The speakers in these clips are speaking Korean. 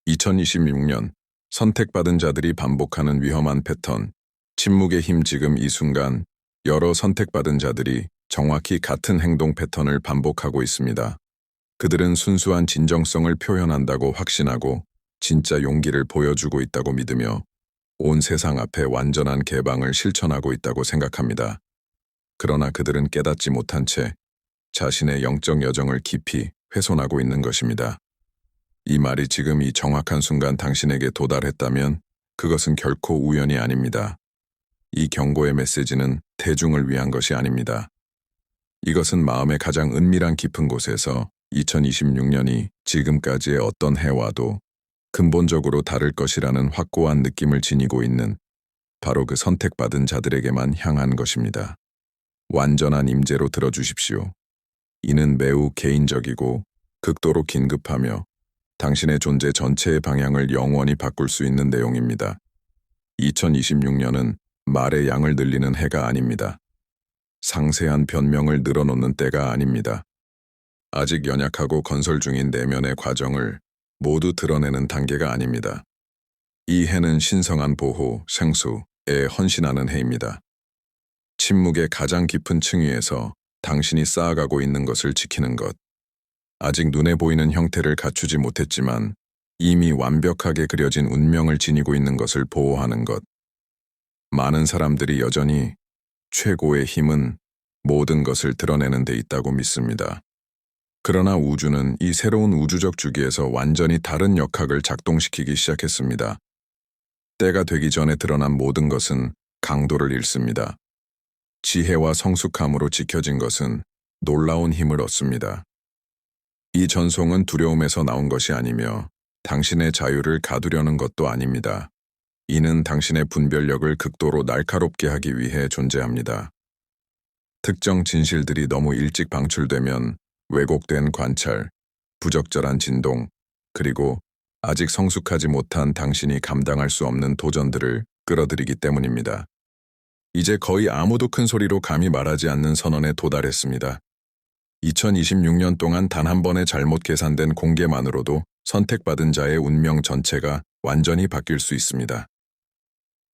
2026년 선택받은 자들이 반복하는 위험한 패턴, 침묵의 힘. 지금 이 순간 여러 선택받은 자들이 정확히 같은 행동 패턴을 반복하고 있습니다. 그들은 순수한 진정성을 표현한다고 확신하고 진짜 용기를 보여주고 있다고 믿으며 온 세상 앞에 완전한 개방을 실천하고 있다고 생각합니다. 그러나 그들은 깨닫지 못한 채 자신의 영적 여정을 깊이 훼손하고 있는 것입니다. 이 말이 지금 이 정확한 순간 당신에게 도달했다면 그것은 결코 우연이 아닙니다. 이 경고의 메시지는 대중을 위한 것이 아닙니다. 이것은 마음의 가장 은밀한 깊은 곳에서 2026년이 지금까지의 어떤 해와도 근본적으로 다를 것이라는 확고한 느낌을 지니고 있는 바로 그 선택받은 자들에게만 향한 것입니다. 완전한 임재로 들어주십시오. 이는 매우 개인적이고 극도로 긴급하며 당신의 존재 전체의 방향을 영원히 바꿀 수 있는 내용입니다. 2026년은 말의 양을 늘리는 해가 아닙니다. 상세한 변명을 늘어놓는 때가 아닙니다. 아직 연약하고 건설 중인 내면의 과정을 모두 드러내는 단계가 아닙니다. 이 해는 신성한 보호, 생수에 헌신하는 해입니다. 침묵의 가장 깊은 층위에서 당신이 쌓아가고 있는 것을 지키는 것. 아직 눈에 보이는 형태를 갖추지 못했지만 이미 완벽하게 그려진 운명을 지니고 있는 것을 보호하는 것. 많은 사람들이 여전히 최고의 힘은 모든 것을 드러내는 데 있다고 믿습니다. 그러나 우주는 이 새로운 우주적 주기에서 완전히 다른 역학을 작동시키기 시작했습니다. 때가 되기 전에 드러난 모든 것은 강도를 잃습니다. 지혜와 성숙함으로 지켜진 것은 놀라운 힘을 얻습니다. 이 전송은 두려움에서 나온 것이 아니며 당신의 자유를 가두려는 것도 아닙니다. 이는 당신의 분별력을 극도로 날카롭게 하기 위해 존재합니다. 특정 진실들이 너무 일찍 방출되면 왜곡된 관찰, 부적절한 진동, 그리고 아직 성숙하지 못한 당신이 감당할 수 없는 도전들을 끌어들이기 때문입니다. 이제 거의 아무도 큰 소리로 감히 말하지 않는 선언에 도달했습니다. 2026년 동안 단 한 번의 잘못 계산된 공개만으로도 선택받은 자의 운명 전체가 완전히 바뀔 수 있습니다.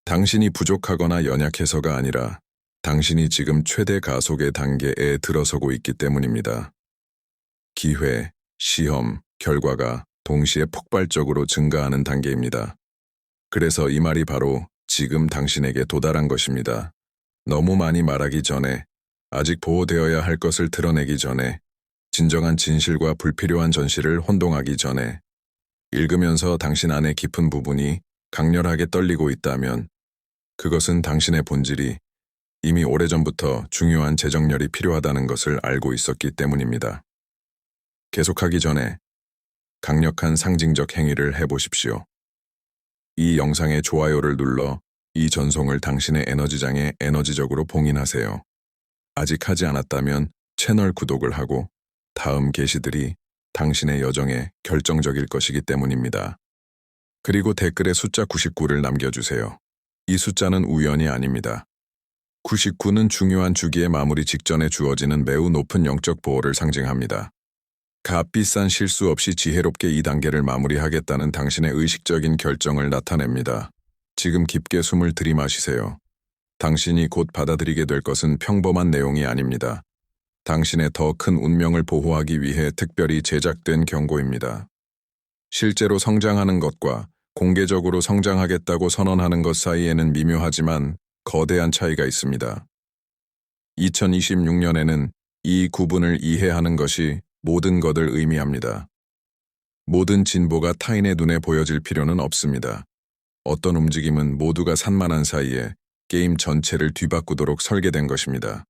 당신이 부족하거나 연약해서가 아니라 당신이 지금 최대 가속의 단계에 들어서고 있기 때문입니다. 기회, 시험, 결과가 동시에 폭발적으로 증가하는 단계입니다. 그래서 이 말이 바로 지금 당신에게 도달한 것입니다. 너무 많이 말하기 전에, 아직 보호되어야 할 것을 드러내기 전에, 진정한 진실과 불필요한 전시를 혼동하기 전에, 읽으면서 당신 안의 깊은 부분이 강렬하게 떨리고 있다면 그것은 당신의 본질이 이미 오래전부터 중요한 재정렬이 필요하다는 것을 알고 있었기 때문입니다. 계속하기 전에 강력한 상징적 행위를 해보십시오. 이 영상의 좋아요를 눌러 이 전송을 당신의 에너지장에 에너지적으로 봉인하세요. 아직 하지 않았다면 채널 구독을 하고 다음 게시들이 당신의 여정에 결정적일 것이기 때문입니다. 그리고 댓글에 숫자 99를 남겨주세요. 이 숫자는 우연이 아닙니다. 99는 중요한 주기의 마무리 직전에 주어지는 매우 높은 영적 보호를 상징합니다. 값비싼 실수 없이 지혜롭게 이 단계를 마무리하겠다는 당신의 의식적인 결정을 나타냅니다. 지금 깊게 숨을 들이마시세요. 당신이 곧 받아들이게 될 것은 평범한 내용이 아닙니다. 당신의 더 큰 운명을 보호하기 위해 특별히 제작된 경고입니다. 실제로 성장하는 것과 공개적으로 성장하겠다고 선언하는 것 사이에는 미묘하지만 거대한 차이가 있습니다. 2026년에는 이 구분을 이해하는 것이 모든 것을 의미합니다. 모든 진보가 타인의 눈에 보여질 필요는 없습니다. 어떤 움직임은 모두가 산만한 사이에 게임 전체를 뒤바꾸도록 설계된 것입니다.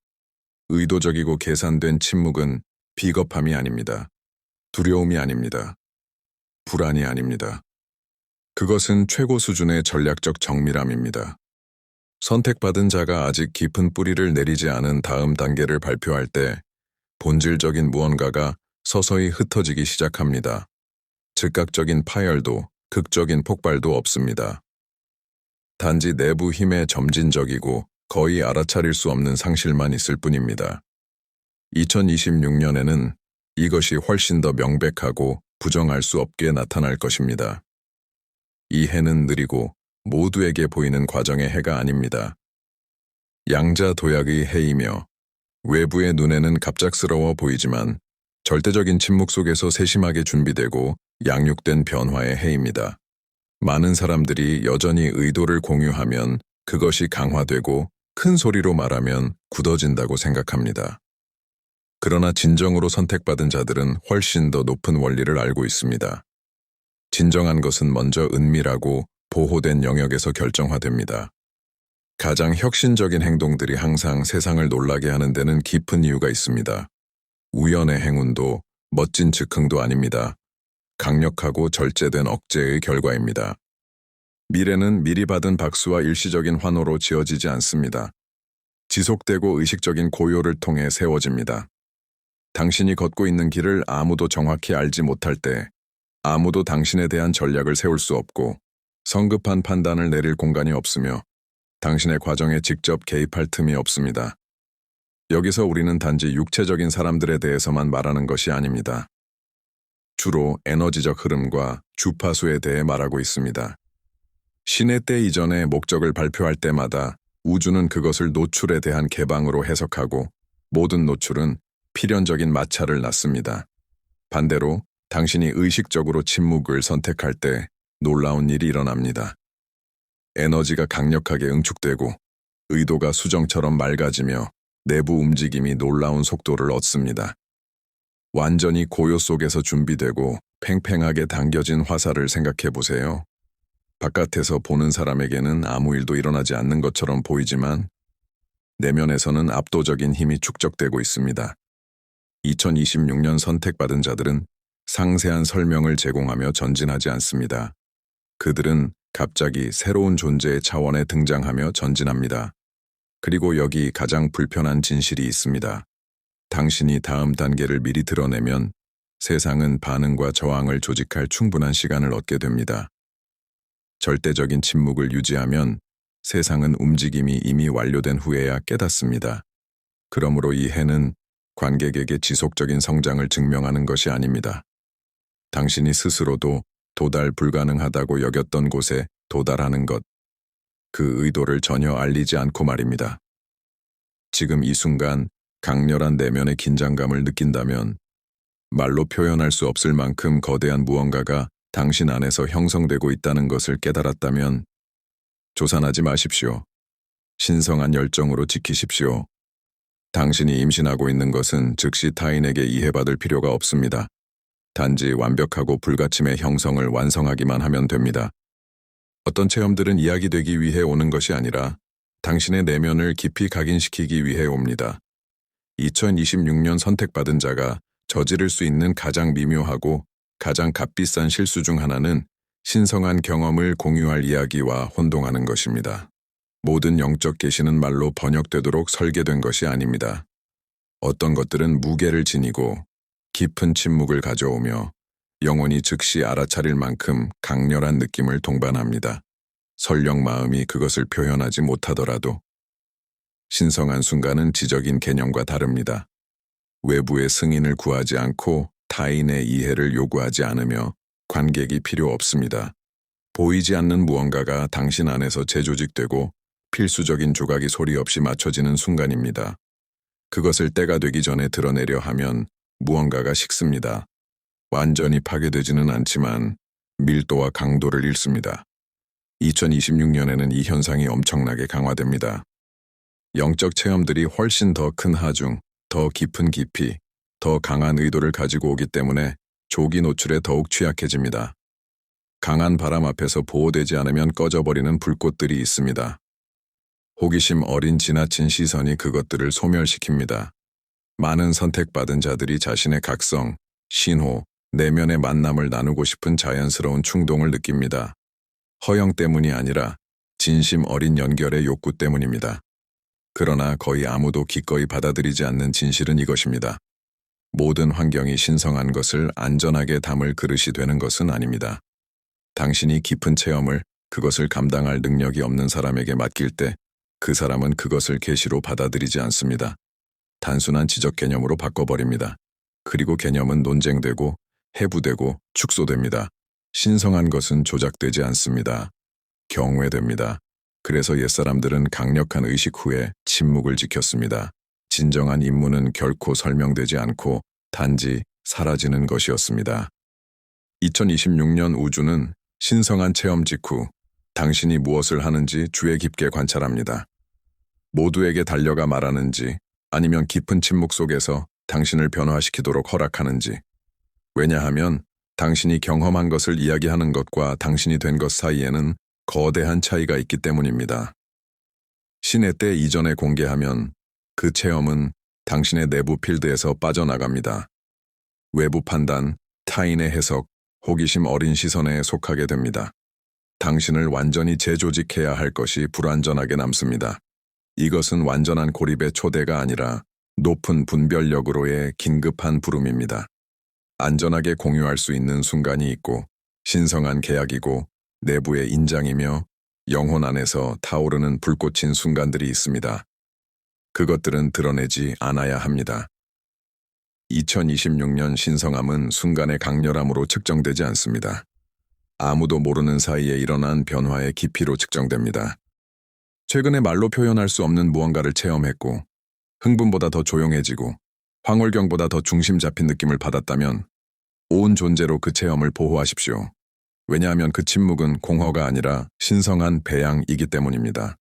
의도적이고 계산된 침묵은 비겁함이 아닙니다. 두려움이 아닙니다. 불안이 아닙니다. 그것은 최고 수준의 전략적 정밀함입니다. 선택받은 자가 아직 깊은 뿌리를 내리지 않은 다음 단계를 발표할 때 본질적인 무언가가 서서히 흩어지기 시작합니다. 즉각적인 파열도 극적인 폭발도 없습니다. 단지 내부 힘의 점진적이고 거의 알아차릴 수 없는 상실만 있을 뿐입니다. 2026년에는 이것이 훨씬 더 명백하고 부정할 수 없게 나타날 것입니다. 이 해는 느리고 모두에게 보이는 과정의 해가 아닙니다. 양자 도약의 해이며 외부의 눈에는 갑작스러워 보이지만 절대적인 침묵 속에서 세심하게 준비되고 양육된 변화의 해입니다. 많은 사람들이 여전히 의도를 공유하면 그것이 강화되고 큰 소리로 말하면 굳어진다고 생각합니다. 그러나 진정으로 선택받은 자들은 훨씬 더 높은 원리를 알고 있습니다. 진정한 것은 먼저 은밀하고 보호된 영역에서 결정화됩니다. 가장 혁신적인 행동들이 항상 세상을 놀라게 하는 데는 깊은 이유가 있습니다. 우연의 행운도 멋진 즉흥도 아닙니다. 강력하고 절제된 억제의 결과입니다. 미래는 미리 받은 박수와 일시적인 환호로 지어지지 않습니다. 지속되고 의식적인 고요를 통해 세워집니다. 당신이 걷고 있는 길을 아무도 정확히 알지 못할 때 아무도 당신에 대한 전략을 세울 수 없고 성급한 판단을 내릴 공간이 없으며 당신의 과정에 직접 개입할 틈이 없습니다. 여기서 우리는 단지 육체적인 사람들에 대해서만 말하는 것이 아닙니다. 주로 에너지적 흐름과 주파수에 대해 말하고 있습니다. 신의 때 이전의 목적을 발표할 때마다 우주는 그것을 노출에 대한 개방으로 해석하고 모든 노출은 필연적인 마찰을 낳습니다. 반대로 당신이 의식적으로 침묵을 선택할 때 놀라운 일이 일어납니다. 에너지가 강력하게 응축되고 의도가 수정처럼 맑아지며 내부 움직임이 놀라운 속도를 얻습니다. 완전히 고요 속에서 준비되고 팽팽하게 당겨진 화살을 생각해 보세요. 바깥에서 보는 사람에게는 아무 일도 일어나지 않는 것처럼 보이지만 내면에서는 압도적인 힘이 축적되고 있습니다. 2026년 선택받은 자들은 상세한 설명을 제공하며 전진하지 않습니다. 그들은 갑자기 새로운 존재의 차원에 등장하며 전진합니다. 그리고 여기 가장 불편한 진실이 있습니다. 당신이 다음 단계를 미리 드러내면 세상은 반응과 저항을 조직할 충분한 시간을 얻게 됩니다. 절대적인 침묵을 유지하면 세상은 움직임이 이미 완료된 후에야 깨닫습니다. 그러므로 이 해는 관객에게 지속적인 성장을 증명하는 것이 아닙니다. 당신이 스스로도 도달 불가능하다고 여겼던 곳에 도달하는 것, 그 의도를 전혀 알리지 않고 말입니다. 지금 이 순간 강렬한 내면의 긴장감을 느낀다면 말로 표현할 수 없을 만큼 거대한 무언가가 당신 안에서 형성되고 있다는 것을 깨달았다면 조산하지 마십시오. 신성한 열정으로 지키십시오. 당신이 임신하고 있는 것은 즉시 타인에게 이해받을 필요가 없습니다. 단지 완벽하고 불가침의 형성을 완성하기만 하면 됩니다. 어떤 체험들은 이야기되기 위해 오는 것이 아니라 당신의 내면을 깊이 각인시키기 위해 옵니다. 2026년 선택받은 자가 저지를 수 있는 가장 미묘하고 가장 값비싼 실수 중 하나는 신성한 경험을 공유할 이야기와 혼동하는 것입니다. 모든 영적 계시는 말로 번역되도록 설계된 것이 아닙니다. 어떤 것들은 무게를 지니고 깊은 침묵을 가져오며 영혼이 즉시 알아차릴 만큼 강렬한 느낌을 동반합니다. 설령 마음이 그것을 표현하지 못하더라도 신성한 순간은 지적인 개념과 다릅니다. 외부의 승인을 구하지 않고 타인의 이해를 요구하지 않으며 관객이 필요 없습니다. 보이지 않는 무언가가 당신 안에서 재조직되고 필수적인 조각이 소리 없이 맞춰지는 순간입니다. 그것을 때가 되기 전에 드러내려 하면 무언가가 식습니다. 완전히 파괴되지는 않지만 밀도와 강도를 잃습니다. 2026년에는 이 현상이 엄청나게 강화됩니다. 영적 체험들이 훨씬 더 큰 하중, 더 깊은 깊이, 더 강한 의도를 가지고 오기 때문에 조기 노출에 더욱 취약해집니다. 강한 바람 앞에서 보호되지 않으면 꺼져버리는 불꽃들이 있습니다. 호기심 어린 지나친 시선이 그것들을 소멸시킵니다. 많은 선택받은 자들이 자신의 각성, 신호, 내면의 만남을 나누고 싶은 자연스러운 충동을 느낍니다. 허영 때문이 아니라 진심 어린 연결의 욕구 때문입니다. 그러나 거의 아무도 기꺼이 받아들이지 않는 진실은 이것입니다. 모든 환경이 신성한 것을 안전하게 담을 그릇이 되는 것은 아닙니다. 당신이 깊은 체험을 그것을 감당할 능력이 없는 사람에게 맡길 때 그 사람은 그것을 계시로 받아들이지 않습니다. 단순한 지적 개념으로 바꿔버립니다. 그리고 개념은 논쟁되고 해부되고 축소됩니다. 신성한 것은 조작되지 않습니다. 경외됩니다. 그래서 옛사람들은 강력한 의식 후에 침묵을 지켰습니다. 진정한 임무는 결코 설명되지 않고 단지 사라지는 것이었습니다. 2026년 우주는 신성한 체험 직후 당신이 무엇을 하는지 주의 깊게 관찰합니다. 모두에게 달려가 말하는지 아니면 깊은 침묵 속에서 당신을 변화시키도록 허락하는지. 왜냐하면 당신이 경험한 것을 이야기하는 것과 당신이 된 것 사이에는 거대한 차이가 있기 때문입니다. 신의 때 이전에 공개하면 그 체험은 당신의 내부 필드에서 빠져나갑니다. 외부 판단, 타인의 해석, 호기심 어린 시선에 속하게 됩니다. 당신을 완전히 재조직해야 할 것이 불완전하게 남습니다. 이것은 완전한 고립의 초대가 아니라 높은 분별력으로의 긴급한 부름입니다. 안전하게 공유할 수 있는 순간이 있고 신성한 계약이고 내부의 인장이며 영혼 안에서 타오르는 불꽃인 순간들이 있습니다. 그것들은 드러내지 않아야 합니다. 2026년 신성함은 순간의 강렬함으로 측정되지 않습니다. 아무도 모르는 사이에 일어난 변화의 깊이로 측정됩니다. 최근에 말로 표현할 수 없는 무언가를 체험했고 흥분보다 더 조용해지고 황홀경보다 더 중심 잡힌 느낌을 받았다면 온 존재로 그 체험을 보호하십시오. 왜냐하면 그 침묵은 공허가 아니라 신성한 배양이기 때문입니다.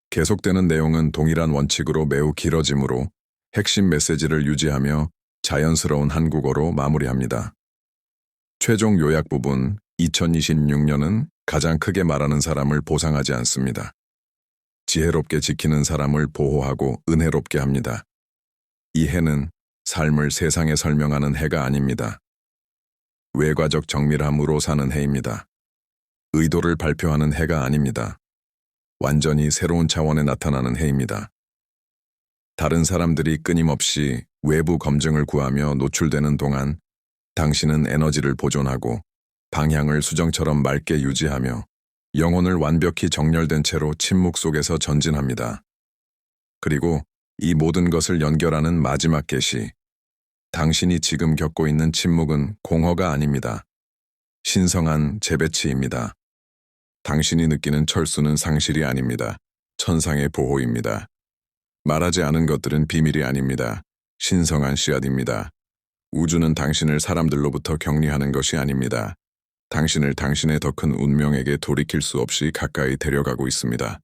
계속되는 내용은 동일한 원칙으로 매우 길어지므로 핵심 메시지를 유지하며 자연스러운 한국어로 마무리합니다. 최종 요약 부분 2026년은 가장 크게 말하는 사람을 보상하지 않습니다. 지혜롭게 지키는 사람을 보호하고 은혜롭게 합니다. 이 해는 삶을 세상에 설명하는 해가 아닙니다. 외과적 정밀함으로 사는 해입니다. 의도를 발표하는 해가 아닙니다. 완전히 새로운 차원에 나타나는 해입니다. 다른 사람들이 끊임없이 외부 검증을 구하며 노출되는 동안 당신은 에너지를 보존하고 방향을 수정처럼 맑게 유지하며 영혼을 완벽히 정렬된 채로 침묵 속에서 전진합니다. 그리고 이 모든 것을 연결하는 마지막 계시. 당신이 지금 겪고 있는 침묵은 공허가 아닙니다. 신성한 재배치입니다. 당신이 느끼는 철수는 상실이 아닙니다. 천상의 보호입니다. 말하지 않은 것들은 비밀이 아닙니다. 신성한 씨앗입니다. 우주는 당신을 사람들로부터 격리하는 것이 아닙니다. 당신을 당신의 더 큰 운명에게 돌이킬 수 없이 가까이 데려가고 있습니다.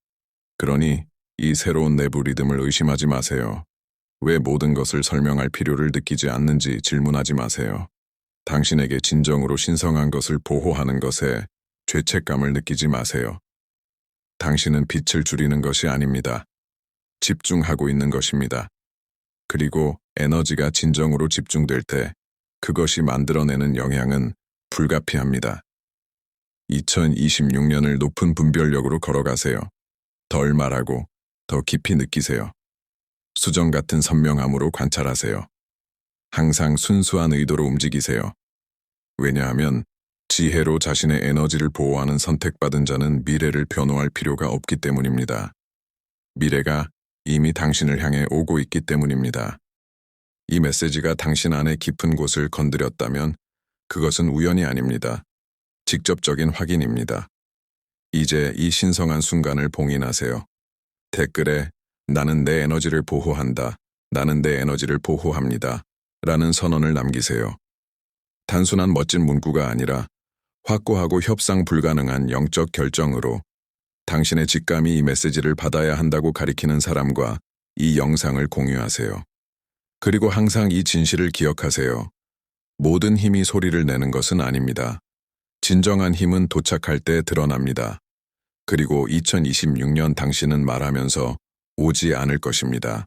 그러니 이 새로운 내부 리듬을 의심하지 마세요. 왜 모든 것을 설명할 필요를 느끼지 않는지 질문하지 마세요. 당신에게 진정으로 신성한 것을 보호하는 것에 죄책감을 느끼지 마세요. 당신은 빛을 줄이는 것이 아닙니다. 집중하고 있는 것입니다. 그리고 에너지가 진정으로 집중될 때 그것이 만들어내는 영향은 불가피합니다. 2026년을 높은 분별력으로 걸어가세요. 덜 말하고 더 깊이 느끼세요. 수정 같은 선명함으로 관찰하세요. 항상 순수한 의도로 움직이세요. 왜냐하면 지혜로 자신의 에너지를 보호하는 선택받은 자는 미래를 변호할 필요가 없기 때문입니다. 미래가 이미 당신을 향해 오고 있기 때문입니다. 이 메시지가 당신 안의 깊은 곳을 건드렸다면 그것은 우연이 아닙니다. 직접적인 확인입니다. 이제 이 신성한 순간을 봉인하세요. 댓글에 나는 내 에너지를 보호한다. 나는 내 에너지를 보호합니다. 라는 선언을 남기세요. 단순한 멋진 문구가 아니라 확고하고 협상 불가능한 영적 결정으로 당신의 직감이 이 메시지를 받아야 한다고 가리키는 사람과 이 영상을 공유하세요. 그리고 항상 이 진실을 기억하세요. 모든 힘이 소리를 내는 것은 아닙니다. 진정한 힘은 도착할 때 드러납니다. 그리고 2026년 당신은 말하면서 오지 않을 것입니다.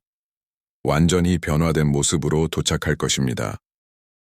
완전히 변화된 모습으로 도착할 것입니다.